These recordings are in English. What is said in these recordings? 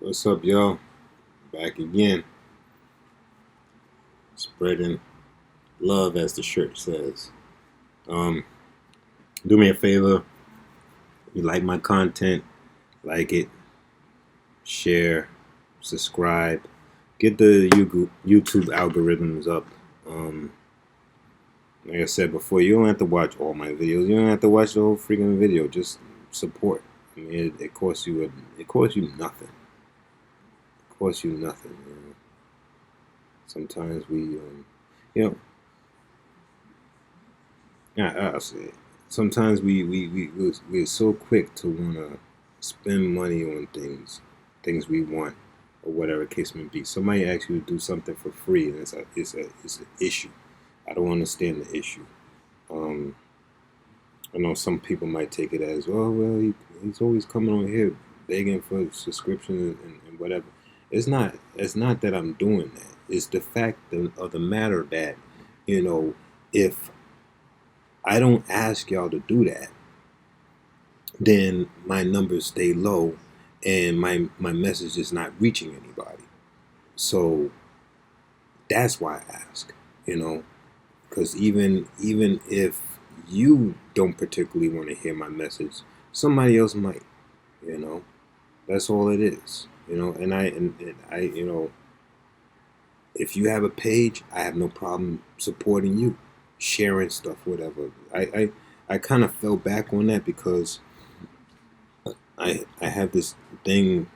What's up, y'all? Back again, spreading love, as the shirt says. Um, do me a favor. If you like my content, like it, share, subscribe, get the YouTube algorithms up. Um, like I said before, you don't have to watch all my videos. You don't have to watch the whole freaking video. Just support. I mean, it costs you it costs you nothing. It costs you nothing. Sometimes you know, yeah, I'll say it. Sometimes we're so quick to want to spend money on things we want, or whatever case may be. Somebody asks you to do something for free, and it's an issue. I don't understand the issue. Um, I know some people might take it as, oh well, he's always coming on here begging for subscription and whatever. It's not that I'm doing that. It's the fact of the matter that, you know, if I don't ask y'all to do that, then my numbers stay low and my message is not reaching anybody. So that's why I ask, you know, because even if you don't particularly want to hear my message, somebody else might, you know. That's all it is, you know. And I, if you have a page, I have no problem supporting you, sharing stuff, whatever. I kind of fell back on that because I have this thing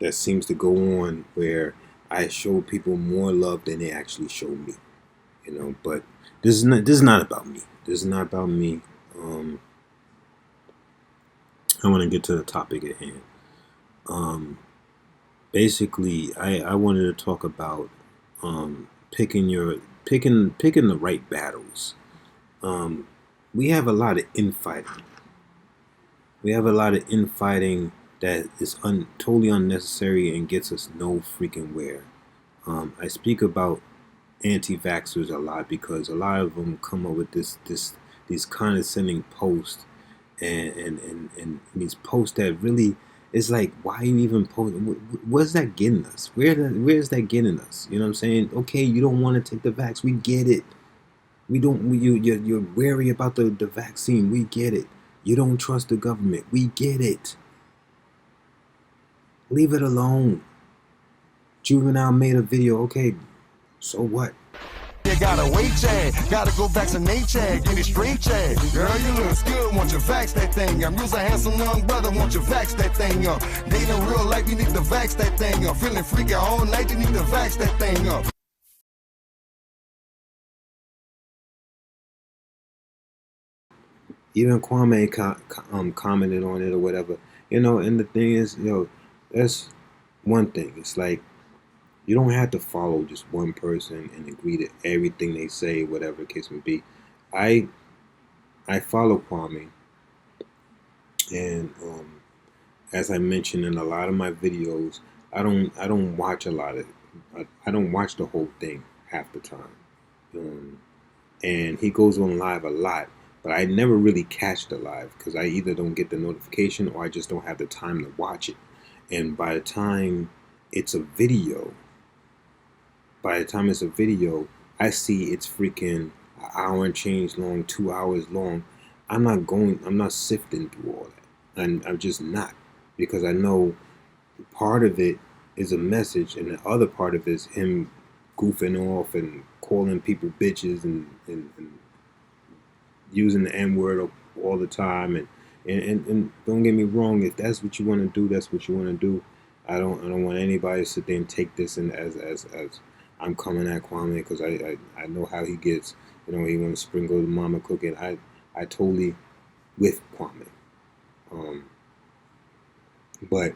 that seems to go on where I show people more love than they actually show me, you know. But this is not about me. This is not about me. Um, I want to get to the topic at hand. Um, Basically, I wanted to talk about picking the right battles. Um, we have a lot of infighting. We have a lot of infighting that is totally unnecessary and gets us no freaking where. I speak about anti-vaxxers a lot because a lot of them come up with these condescending posts and these posts that really, it's like, why are you even posting? Where's that getting us? Where's that getting us? You know what I'm saying? Okay, you don't want to take the vax. We get it. We don't. You're wary about the vaccine. We get it. You don't trust the government. We get it. Leave it alone. Juvenile made a video. Okay, so what? You gotta wait, Chad. Gotta go vaccinate, Chad. Get it straight, Chad. Girl, you look good. Want you vax that thing? I'm real handsome young brother. Want you vax that thing up? Dating real life, you need to vax that thing up. Feeling freaky all night, you need to vax that thing up. Even Kwame commented on it or whatever, you know. And the thing is, that's one thing. It's like you don't have to follow just one person and agree to everything they say, whatever the case may be. I I follow Kwame, and as I mentioned in a lot of my videos, I don't watch a lot of I don't watch the whole thing half the time. Um, and he goes on live a lot, but I never really catch the live because I either don't get the notification or I just don't have the time to watch it. And it's a video, by the time it's a video, I see it's freaking an hour and change long, 2 hours long. I'm not sifting through all that. And I'm just not, because I know part of it is a message, and the other part of it is him goofing off and calling people bitches and using the N word all the time. And don't get me wrong, if that's what you want to do, that's what you want to do. I don't want anybody to sit there and take this in as I'm coming at Kwame, because I know how he gets. You know, he wants to sprinkle the mama cooking. I totally with Kwame. Um, but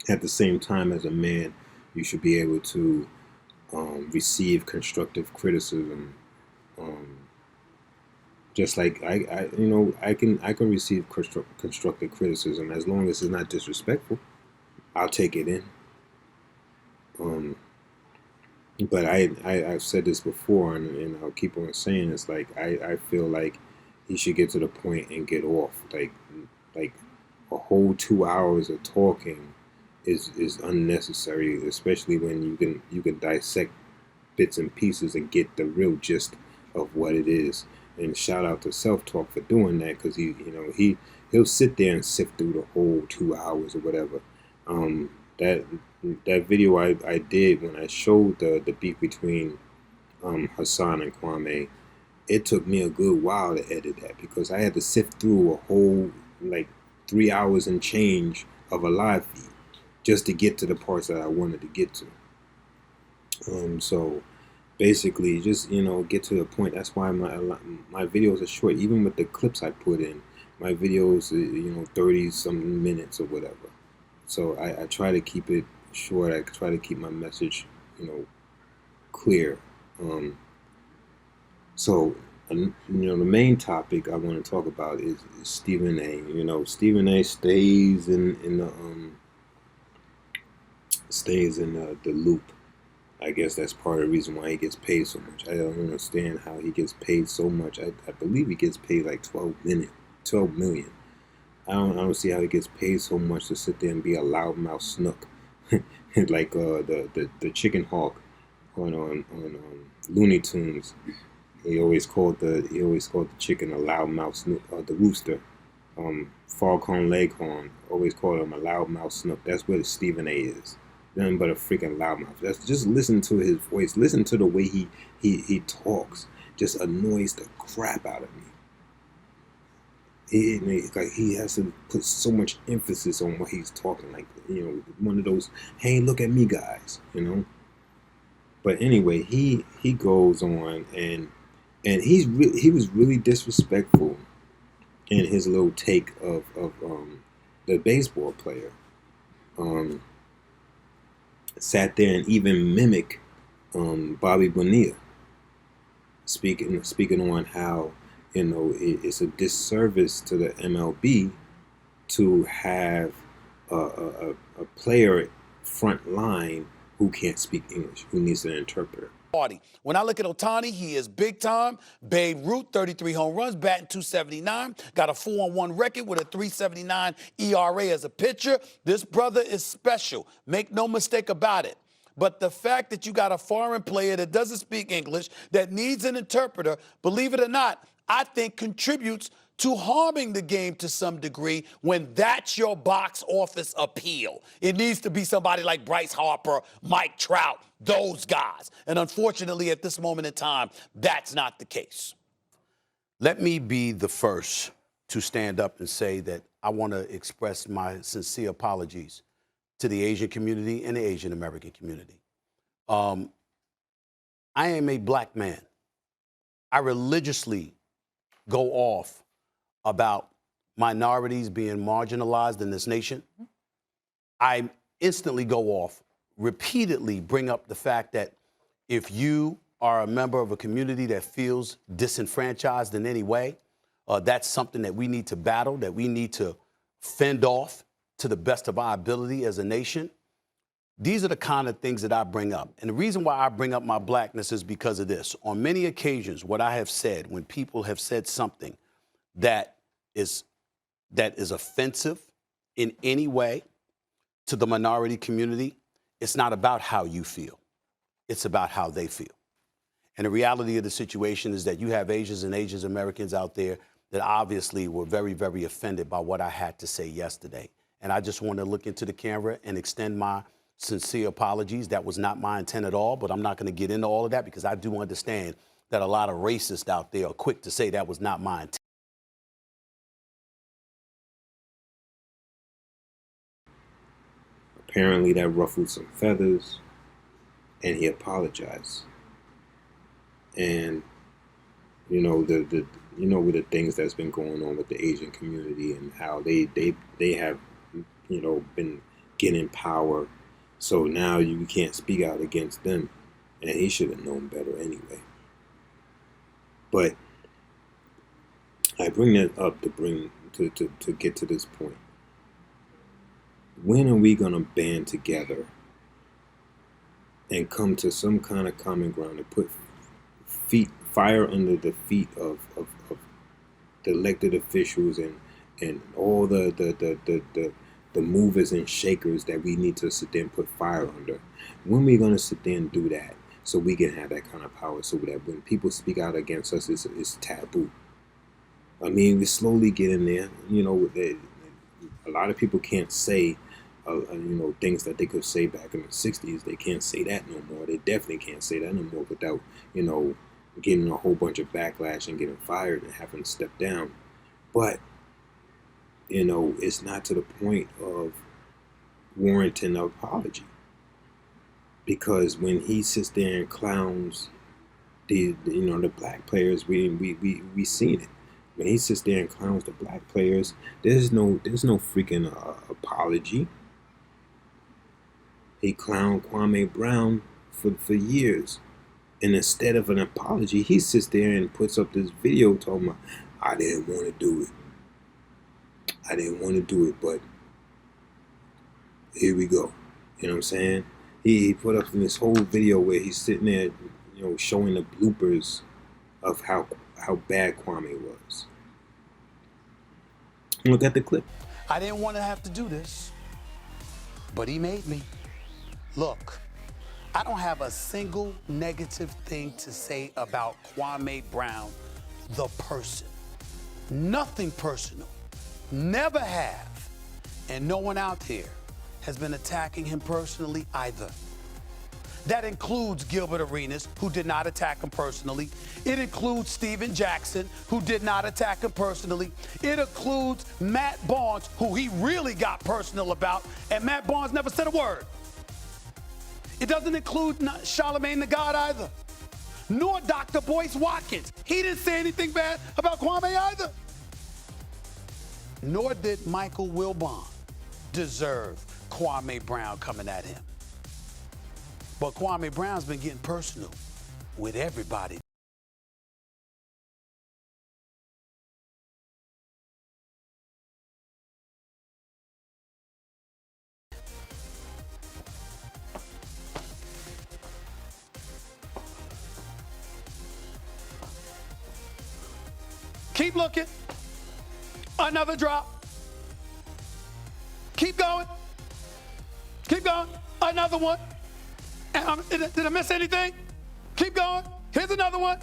at the same time, as a man, you should be able to receive constructive criticism. Um, just like I can receive constructive criticism as long as it's not disrespectful. I'll take it in. Um, but I've said this before, and I'll keep on saying, it's like I feel like he should get to the point and get off. Like a whole 2 hours of talking is unnecessary, especially when you can dissect bits and pieces and get the real gist of what it is. And shout out to Self Talk for doing that, because he'll sit there and sift through the whole 2 hours or whatever. That video I did when I showed the beef between Hassan and Kwame, it took me a good while to edit that because I had to sift through a whole like 3 hours and change of a live feed just to get to the parts that I wanted to get to. So basically, just get to the point. That's why my videos are short. Even with the clips I put in, my videos, 30 something minutes or whatever. So I try to keep it short. I try to keep my message, clear. So, the main topic I want to talk about is Stephen A. Stephen A. stays in the loop. I guess that's part of the reason why he gets paid so much. I don't understand how he gets paid so much. I believe he gets paid like 12 million. I don't see how he gets paid so much to sit there and be a loudmouth snook, like the chicken hawk on Looney Tunes. He always called the chicken a loudmouth snook. The rooster, Foghorn Leghorn, always called him a loudmouth snook. That's what Stephen A. is. Nothing but a freaking loudmouth. That's just listen to his voice. Listen to the way he talks. Just annoys the crap out of me. He has to put so much emphasis on what he's talking. Like one of those, hey, look at me, guys. But anyway, he goes on and he was really disrespectful in his little take of the baseball player. Sat there and even mimic Bobby Bonilla, speaking on how it's a disservice to the MLB to have a player front line who can't speak English, who needs an interpreter. When I look at Ohtani, he is big time. Babe Ruth, 33 home runs, batting 279, got a 4-on-1 record with a 3.79 ERA as a pitcher. This brother is special. Make no mistake about it. But the fact that you got a foreign player that doesn't speak English, that needs an interpreter, believe it or not, I think contributes to harming the game to some degree when that's your box office appeal. It needs to be somebody like Bryce Harper, Mike Trout, those guys. And unfortunately, at this moment in time, that's not the case. Let me be the first to stand up and say that I want to express my sincere apologies to the Asian community and the Asian American community. I am a black man. I religiously go off about minorities being marginalized in this nation. I instantly go off, repeatedly bring up the fact that if you are a member of a community that feels disenfranchised in any way, that's something that we need to battle, that we need to fend off to the best of our ability as a nation. These are the kind of things that I bring up. And the reason why I bring up my blackness is because of this. On many occasions, what I have said, when people have said something that is offensive in any way to the minority community, it's not about how you feel. It's about how they feel. And the reality of the situation is that you have Asians and Asian Americans out there that obviously were very, very offended by what I had to say yesterday. And I just want to look into the camera and extend my sincere apologies. That was not my intent at all, but I'm not going to get into all of that because I do understand that a lot of racists out there are quick to say that was not my intent. Apparently that ruffled some feathers, and he apologized. And with the things that's been going on with the Asian community and how they have been getting power, so now you can't speak out against them, and he should have known better anyway. But I bring that up to get to this point. When are we gonna band together and come to some kind of common ground and put fire under the feet of the elected officials and all the the movers and shakers that we need to sit there and put fire under. When are we going to sit there and do that so we can have that kind of power, so that when people speak out against us, it's taboo? I mean, we slowly get in there. You know, a lot of people can't say, things that they could say back in the 60s. They can't say that no more. They definitely can't say that no more without, getting a whole bunch of backlash and getting fired and having to step down. But, it's not to the point of warranting an apology. Because when he sits there and clowns the black players, we seen it. When he sits there and clowns the black players, there's no freaking apology. He clowned Kwame Brown for years, and instead of an apology, he sits there and puts up this video talking about, I didn't want to do it. I didn't want to do it, but here we go. You know what I'm saying? He put up this whole video where he's sitting there, showing the bloopers of how bad Kwame was. Look at the clip. I didn't want to have to do this, but he made me. Look, I don't have a single negative thing to say about Kwame Brown, the person. Nothing personal. Never have. And no one out there has been attacking him personally either. That includes Gilbert Arenas, who did not attack him personally. It includes Steven Jackson, who did not attack him personally. It includes Matt Barnes, who he really got personal about, and Matt Barnes never said a word. It doesn't include Charlamagne the God either, nor Dr. Boyce Watkins. He didn't say anything bad about Kwame either. Nor did Michael Wilbon deserve Kwame Brown coming at him. But Kwame Brown's been getting personal with everybody. Keep looking. Another drop. Keep going. Keep going. Another one. And did I miss anything? Keep going. Here's another one.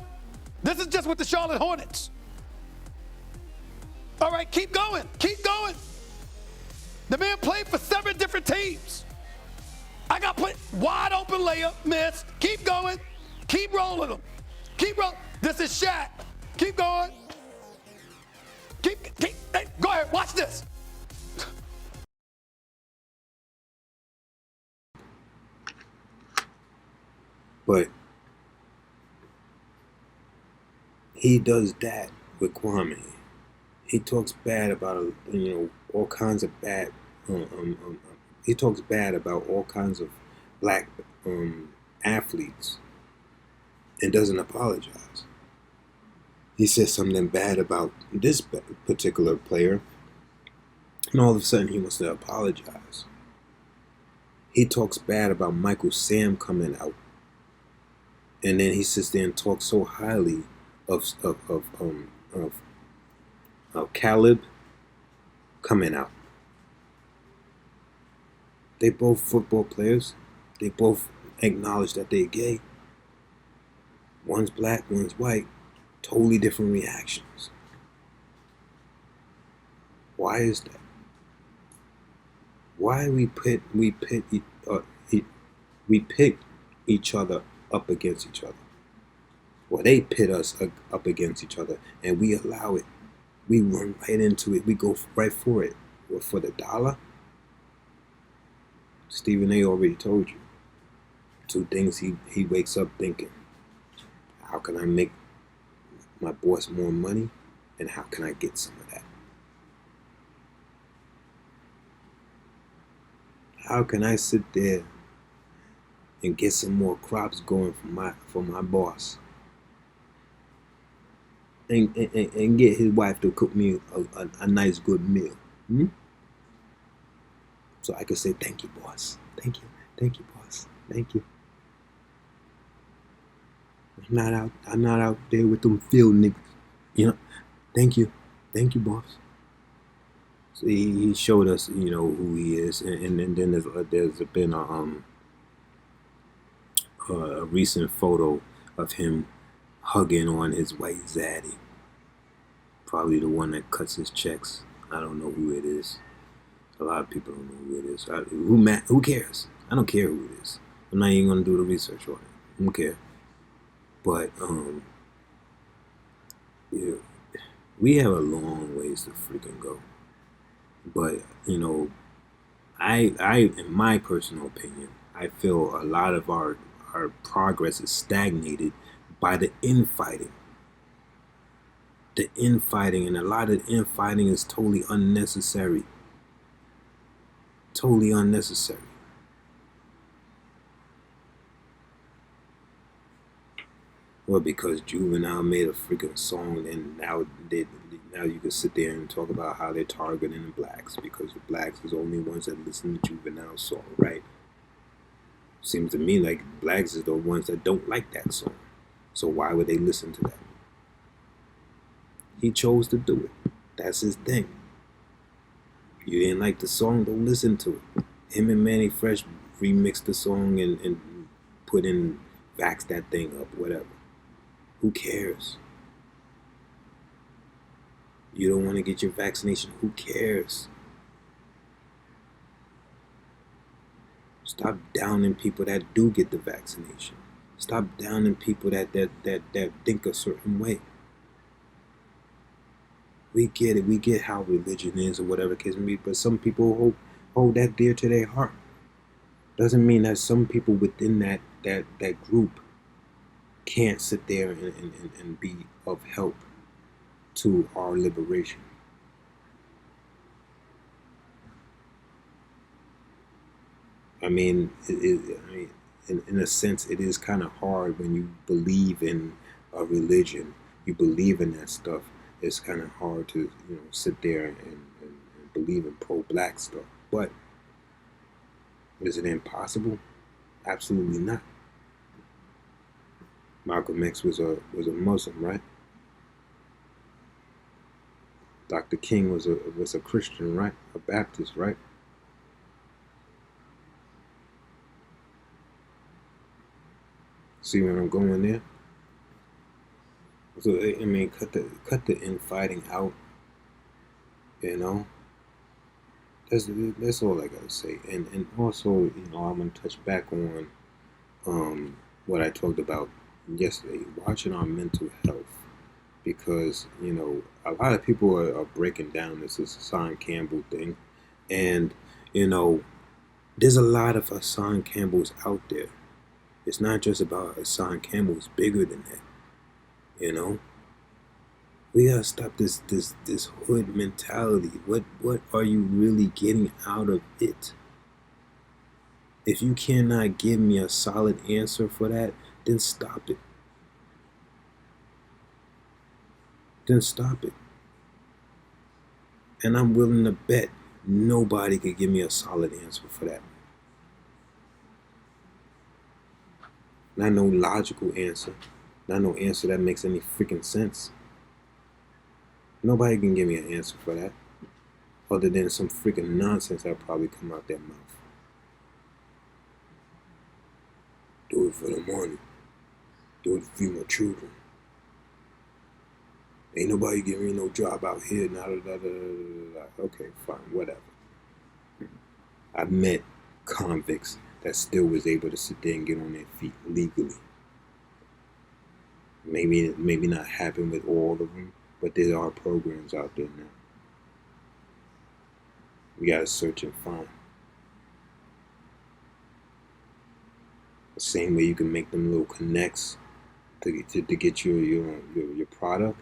This is just with the Charlotte Hornets. All right, keep going. Keep going. The man played for 7 different teams. I got wide open layup, miss. Keep going. Keep rolling them. Keep rolling. This is Shaq. Keep going. Hey, go ahead. Watch this. But he does that with Kwame. He talks bad about all kinds of bad. He talks bad about all kinds of black athletes and doesn't apologize. He says something bad about this particular player, and all of a sudden he wants to apologize. He talks bad about Michael Sam coming out, and then he sits there and talks so highly of Caleb coming out. They both football players. They both acknowledge that they're gay. One's black, one's white. Totally different reactions. Why is that? Why we pit each other up against each other? Well, they pit us up against each other, and we allow it. We run right into it. We go right for it. Well, for the dollar, Stephen A. already told you. 2 things he wakes up thinking: how can I make my boss more money, and how can I get some of that? How can I sit there and get some more crops going for my boss, and get his wife to cook me a nice good meal? So I can say, thank you, boss. Thank you, boss. Thank you. I'm not out there with them field niggas. Thank you, boss. So he showed us, who he is, and then there's been a recent photo of him hugging on his white zaddy, probably the one that cuts his checks. I don't know who it is. A lot of people don't know who it is. Who cares? I don't care who it is. I'm not even gonna do the research on it. I don't care. But yeah, we have a long ways to freaking go. But in my personal opinion, I feel a lot of our progress is stagnated by the infighting. The infighting, and a lot of the infighting is totally unnecessary. Totally unnecessary. Well, because Juvenile made a freaking song, and now you can sit there and talk about how they're targeting the blacks because the blacks is the only ones that listen to Juvenile's song, right? Seems to me like blacks is the ones that don't like that song. So why would they listen to that? He chose to do it. That's his thing. You didn't like the song, don't listen to it. Him and Manny Fresh remixed the song and put in vax that thing up, whatever. Who cares? You don't want to get your vaccination. Who cares? Stop downing people that do get the vaccination. Stop downing people that think a certain way. We get it. We get how religion is or whatever case may be. But some people hold that dear to their heart. Doesn't mean that some people within that group can't sit there and be of help to our liberation. I mean, in a sense, it is kind of hard when you believe in a religion, you believe in that stuff. It's kind of hard to sit there and believe in pro-black stuff. But is it impossible? Absolutely not. Malcolm X was a Muslim, right? Dr. King was a Christian, right? A Baptist, right? See where I'm going there? So I mean, cut the infighting out. You know, that's all I gotta say. And also, I'm gonna touch back on what I talked about yesterday, watching our mental health, because a lot of people are breaking down this Hassan Campbell thing, and you know there's a lot of Hassan Campbells out there. It's not just about Hassan Campbell. It's bigger than that. You know, we gotta stop this hood mentality. What are you really getting out of it? If you cannot give me a solid answer for that, then stop it. Then stop it. And I'm willing to bet nobody could give me a solid answer for that. Not no logical answer. Not no answer that makes any freaking sense. Nobody can give me an answer for that. Other than some freaking nonsense that'll probably come out their mouth. Do it for the money. Do it to feed my children. Ain't nobody giving me no job out here. Okay, fine, whatever. I've met convicts that still was able to sit there and get on their feet legally. Maybe not happen with all of them, but there are programs out there now. We gotta search and find. The same way you can make them little connects to get your product.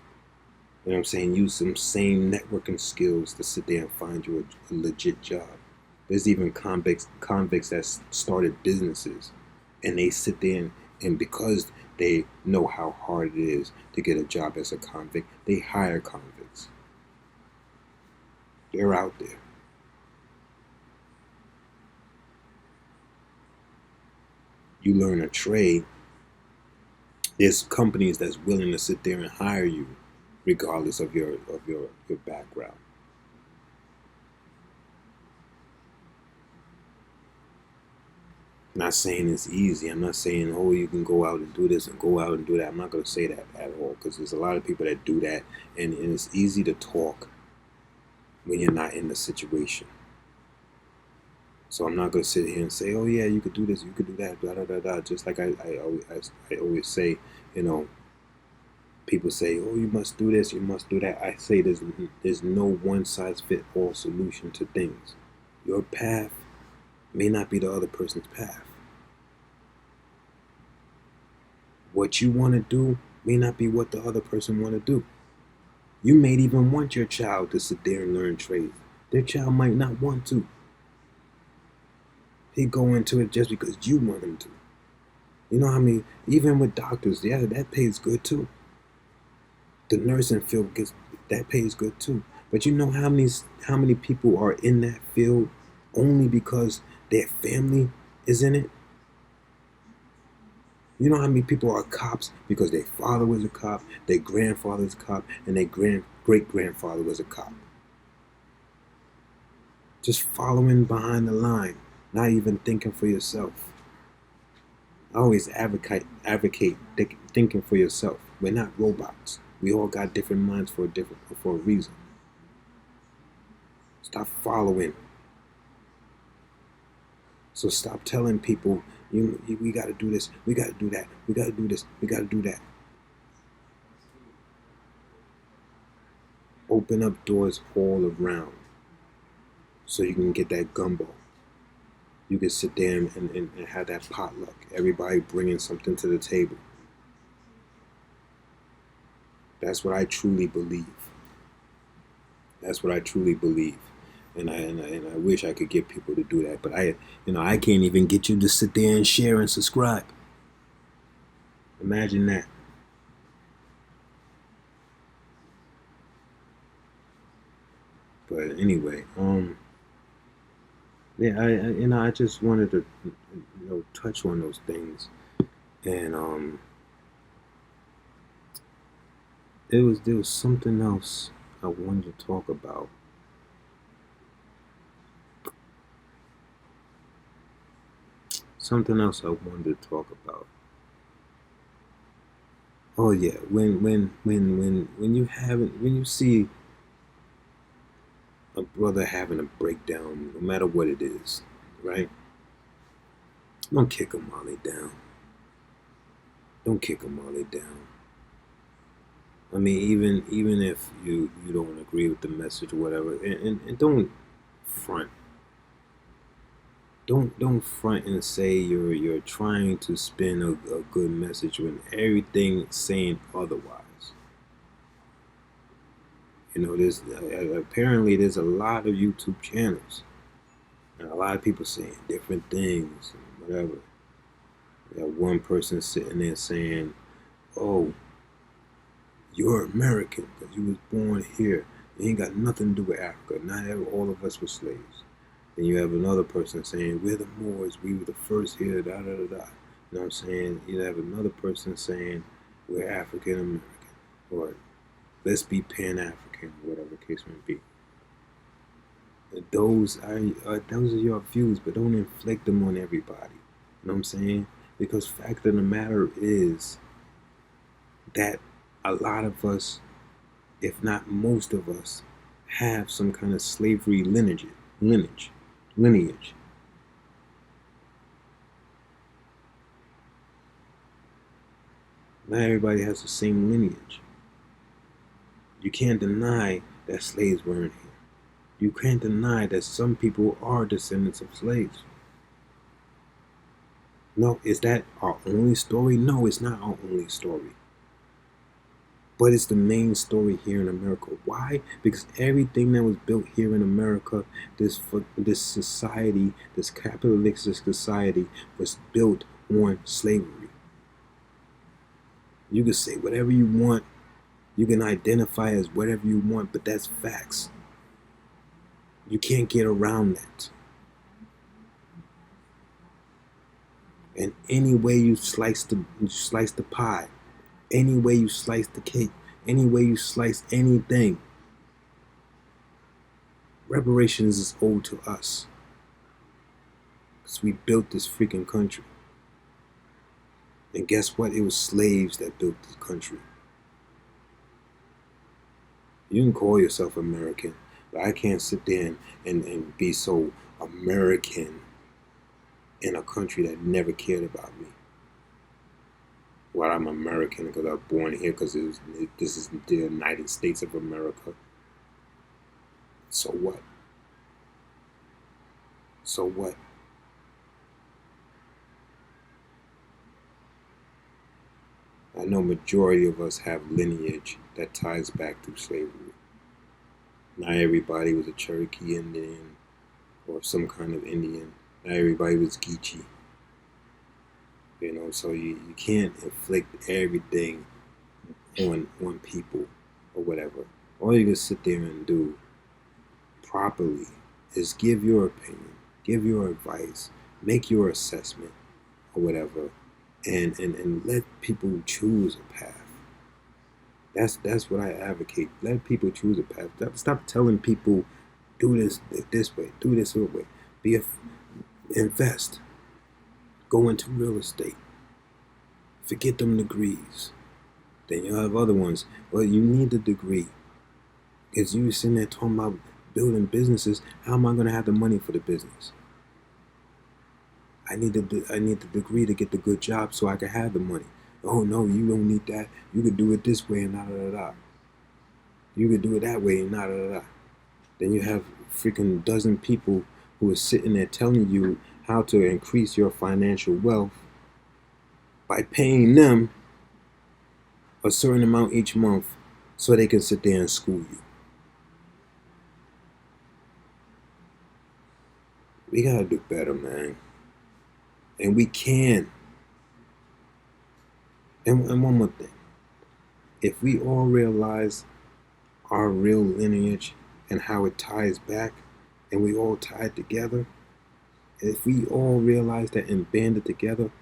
You know what I'm saying? Use some same networking skills to sit there and find you a legit job. There's even convicts that started businesses, and they sit there and because they know how hard it is to get a job as a convict, they hire convicts. They're out there. You learn a trade, there's companies that's willing to sit there and hire you regardless of your background. Not saying it's easy. I'm not saying, oh, you can go out and do this and go out and do that. I'm not going to say that at all, because there's a lot of people that do that, and it's easy to talk when you're not in the situation. So I'm not going to sit here and say, oh, yeah, you could do this, you could do that, da da da da. Just like I always say, you know, people say, oh, you must do this, you must do that. I say there's no one size fit all solution to things. Your path may not be the other person's path. What you want to do may not be what the other person want to do. You may even want your child to sit there and learn trades. Their child might not want to. He go into it just because you want him to. You know how many, even with doctors, yeah, that pays good too. The nursing field that pays good too. But you know how many people are in that field only because their family is in it? You know how many people are cops because their father was a cop, their grandfather was a cop, and their great grandfather was a cop? Just following behind the line, not even thinking for yourself. I always advocate thinking for yourself. We're not robots. We all got different minds for a reason. Stop following. So stop telling people, we got to do this, we got to do that, we got to do this, we got to do that. Open up doors all around so you can get that gumbo. You can sit there and have that potluck. Everybody bringing something to the table. That's what I truly believe. That's what I truly believe. And I wish I could get people to do that, but I can't even get you to sit there and share and subscribe. Imagine that. But anyway, yeah, I just wanted to, touch on those things, and there was something else I wanted to talk about. Something else I wanted to talk about. Oh yeah, when you see a brother having a breakdown, no matter what it is, right? Don't kick him while they down. Don't kick him while they down. I mean, even if you don't agree with the message or whatever, and don't front. Don't front and say you're trying to spin a good message when everything saying otherwise. There's apparently there's a lot of YouTube channels and a lot of people saying different things and whatever. You got one person sitting there saying, "Oh, you're American because you was born here. You ain't got nothing to do with Africa. Not all of us were slaves." Then you have another person saying, "We're the Moors. We were the first here." Da da da da. You know what I'm saying? You have another person saying, "We're African American," or "Let's be Pan African," whatever the case may be. Those are your views, but don't inflict them on everybody. You know what I'm saying? Because fact of the matter is that a lot of us, if not most of us, have some kind of slavery lineage. Not everybody has the same lineage. You can't deny that slaves weren't here. You can't deny that some people are descendants of slaves. No, is that our only story? No, it's not our only story. But it's the main story here in America. Why? Because everything that was built here in America, this society, this capitalistic society, was built on slavery. You can say whatever you want. You can identify as whatever you want, but that's facts. You can't get around that. And any way you slice the pie, any way you slice the cake, any way you slice anything, reparations is owed to us. Because we built this freaking country. And guess what? It was slaves that built this country. You can call yourself American, but I can't sit there and be so American in a country that never cared about me. Well, I'm American because I was born here because this is the United States of America. So what? So what? I know majority of us have lineage that ties back to slavery. Not everybody was a Cherokee Indian or some kind of Indian. Not everybody was Geechee. So you can't inflict everything on people or whatever. All you can sit there and do properly is give your opinion, give your advice, make your assessment or whatever, and let people choose a path. That's what I advocate. Let people choose a path. Stop telling people do this way, do this that way. Invest. Go into real estate. Forget them degrees. Then you have other ones. Well, you need the degree. Because you sitting there talking about building businesses. How am I going to have the money for the business? I need the degree to get the good job so I can have the money. Oh no, you don't need that. You could do it this way and da da da. You could do it that way and da da da. Then you have freaking dozen people who are sitting there telling you how to increase your financial wealth by paying them a certain amount each month so they can sit there and school you. We gotta do better, man. And we can. And one more thing. If we all realize our real lineage and how it ties back, and we all tied together, if we all realize that and banded together,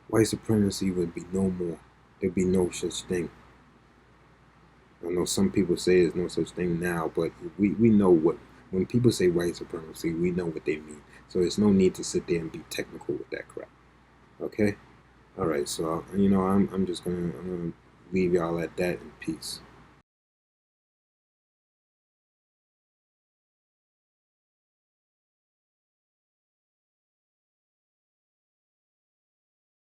white supremacy would be no more. There'd be no such thing. I know some people say there's no such thing now, but we know when people say white supremacy, we know what they mean. So there's no need to sit there and be technical with that crap. Okay? All right, so I'm gonna leave y'all at that in peace.